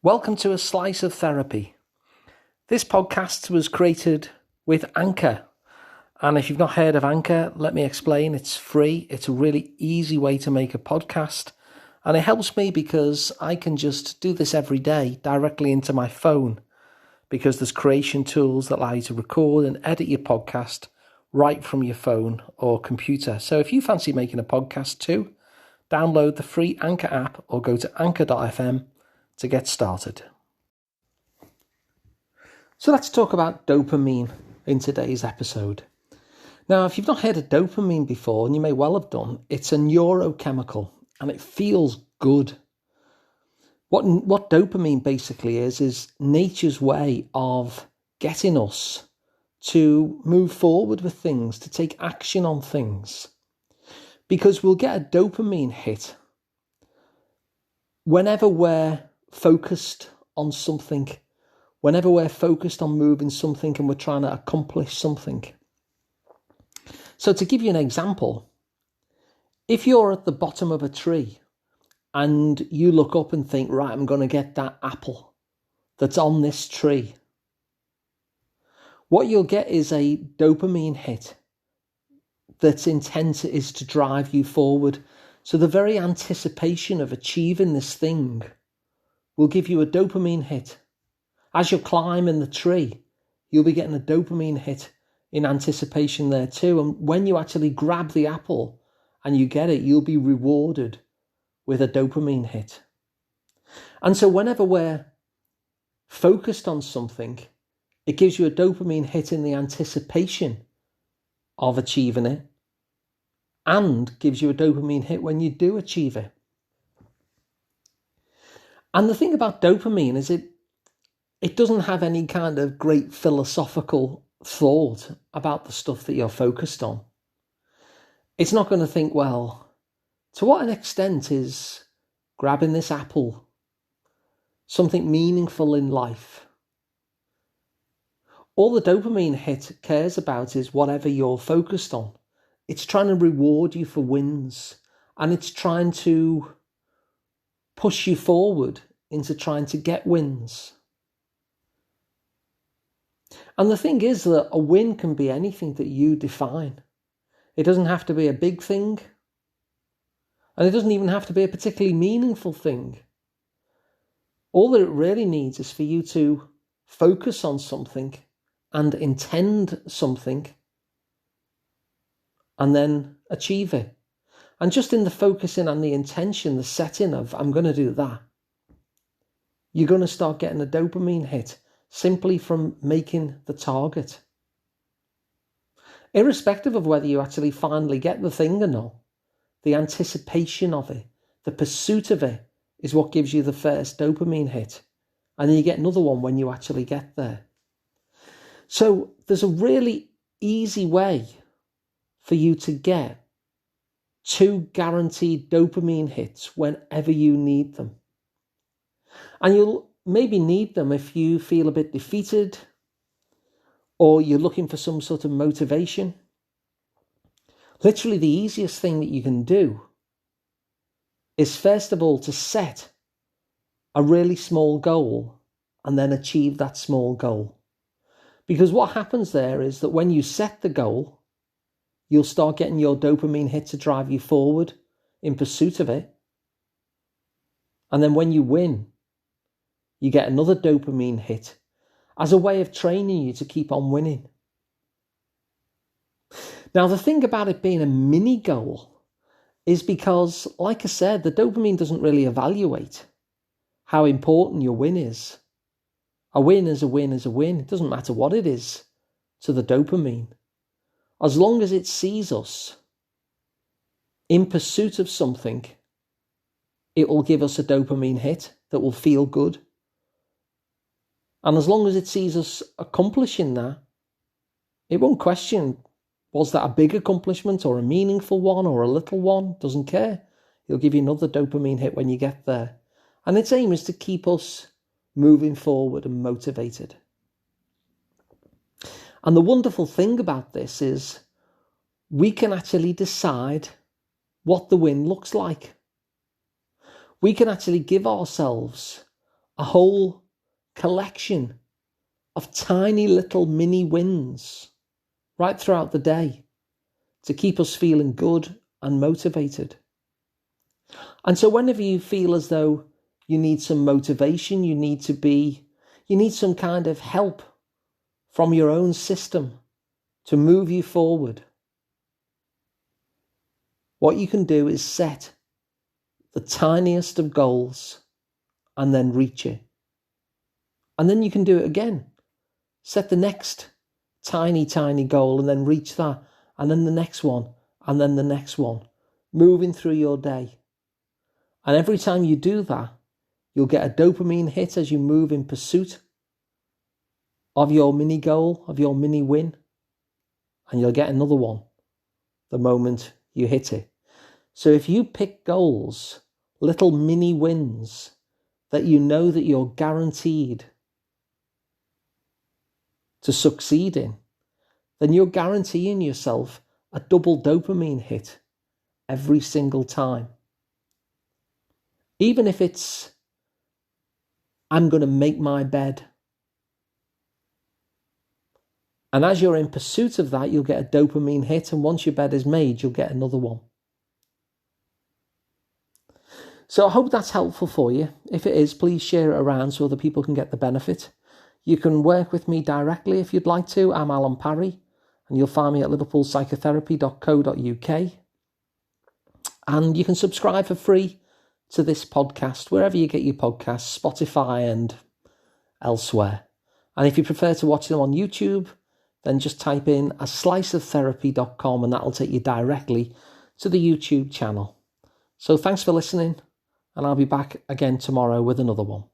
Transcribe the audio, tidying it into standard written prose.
Welcome to A Slice of Therapy. This podcast was created with Anchor. And if you've not heard of Anchor, let me explain. It's free. It's a really easy way to make a podcast. And it helps me because I can just do this every day directly into my phone, because there's creation tools that allow you to record and edit your podcast right from your phone or computer. So if you fancy making a podcast too, download the free Anchor app or go to anchor.fm to get started. So let's talk about dopamine in today's episode. Now, if you've not heard of dopamine before, and you may well have done, it's a neurochemical and it feels good. What dopamine basically is nature's way of getting us to move forward with things, to take action on things. Because we'll get a dopamine hit whenever we're focused on something, whenever we're focused on moving something and we're trying to accomplish something. So to give you an example, if you're at the bottom of a tree and you look up and think, right, I'm going to get that apple that's on this tree, what you'll get is a dopamine hit that's intent is to drive you forward. So the very anticipation of achieving this thing will give you a dopamine hit. As you're climbing the tree, you'll be getting a dopamine hit in anticipation there too. And when you actually grab the apple and you get it, you'll be rewarded with a dopamine hit. And so whenever we're focused on something, it gives you a dopamine hit in the anticipation of achieving it and gives you a dopamine hit when you do achieve it. And the thing about dopamine is it doesn't have any kind of great philosophical thought about the stuff that you're focused on. It's not going to think, well, to what an extent is grabbing this apple something meaningful in life? All the dopamine hit cares about is whatever you're focused on. It's trying to reward you for wins, and it's trying to push you forward into trying to get wins. And the thing is that a win can be anything that you define. It doesn't have to be a big thing, and it doesn't even have to be a particularly meaningful thing. All that it really needs is for you to focus on something and intend something and then achieve it. And just in the focusing and the intention, the setting of, I'm going to do that, you're going to start getting a dopamine hit simply from making the target. Irrespective of whether you actually finally get the thing or not, the anticipation of it, the pursuit of it is what gives you the first dopamine hit. And then you get another one when you actually get there. So there's a really easy way for you to get 2 guaranteed dopamine hits whenever you need them. And you'll maybe need them if you feel a bit defeated or you're looking for some sort of motivation. Literally the easiest thing that you can do is first of all to set a really small goal and then achieve that small goal. Because what happens there is that when you set the goal, you'll start getting your dopamine hit to drive you forward in pursuit of it. And then when you win, you get another dopamine hit as a way of training you to keep on winning. Now, the thing about it being a mini goal is because, like I said, the dopamine doesn't really evaluate how important your win is. A win is a win is a win. It doesn't matter what it is to the dopamine. As long as it sees us in pursuit of something, it will give us a dopamine hit that will feel good. And as long as it sees us accomplishing that, it won't question, was that a big accomplishment or a meaningful one or a little one? Doesn't care. It'll give you another dopamine hit when you get there. And its aim is to keep us moving forward and motivated. And the wonderful thing about this is we can actually decide what the win looks like. We can actually give ourselves a whole collection of tiny little mini wins right throughout the day to keep us feeling good and motivated. And so whenever you feel as though you need some motivation, you need some kind of help from your own system to move you forward, what you can do is set the tiniest of goals and then reach it. And then you can do it again. Set the next tiny goal and then reach that, and then the next one, and then the next one, moving through your day. And every time you do that, you'll get a dopamine hit as you move in pursuit of your mini goal, of your mini win, and you'll get another one the moment you hit it. So if you pick goals, little mini wins that you know that you're guaranteed to succeed in, then you're guaranteeing yourself a double dopamine hit every single time. Even if it's, I'm going to make my bed. And as you're in pursuit of that, you'll get a dopamine hit. And once your bed is made, you'll get another one. So I hope that's helpful for you. If it is, please share it around so other people can get the benefit. You can work with me directly if you'd like to. I'm Alun Parry, and you'll find me at liverpoolpsychotherapy.co.uk. And you can subscribe for free to this podcast, wherever you get your podcasts, Spotify and elsewhere. And if you prefer to watch them on YouTube, then just type in asliceoftherapy.com and that'll take you directly to the YouTube channel. So thanks for listening, and I'll be back again tomorrow with another one.